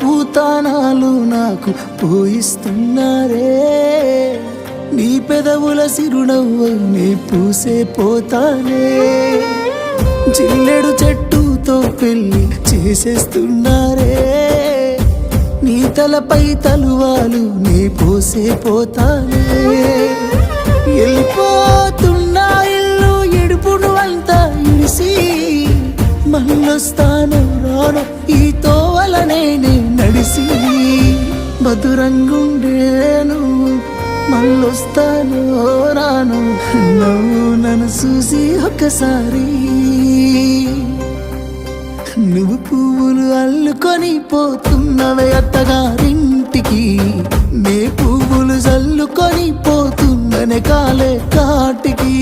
పూతానాలు నాకు పోయిస్తున్నారే నీ పెదవుల సిరునవ్వై నీ పూసే పోతానే జిల్లెడు చెట్టుతో పెళ్లి చేసేస్తున్నారే నీ తలపై తలువాలు నీ పోసే పోతానే వెళ్ళిపోతున్నా ఇల్లు ఎడుపును అంతా ఇడిసి మళ్ళొస్తాను రాను ఈ తోవలనే నడిసి మధురంగుండేను మళ్ళొస్తాను రాను నువ్వు నన్ను చూసి ఒక్కసారి నువ్వు పువ్వులు అల్లుకొని పోతున్నవే అత్తగారింటికి నే పువ్వులు జల్లుకొని పోతున్ననే కాలే కాటికి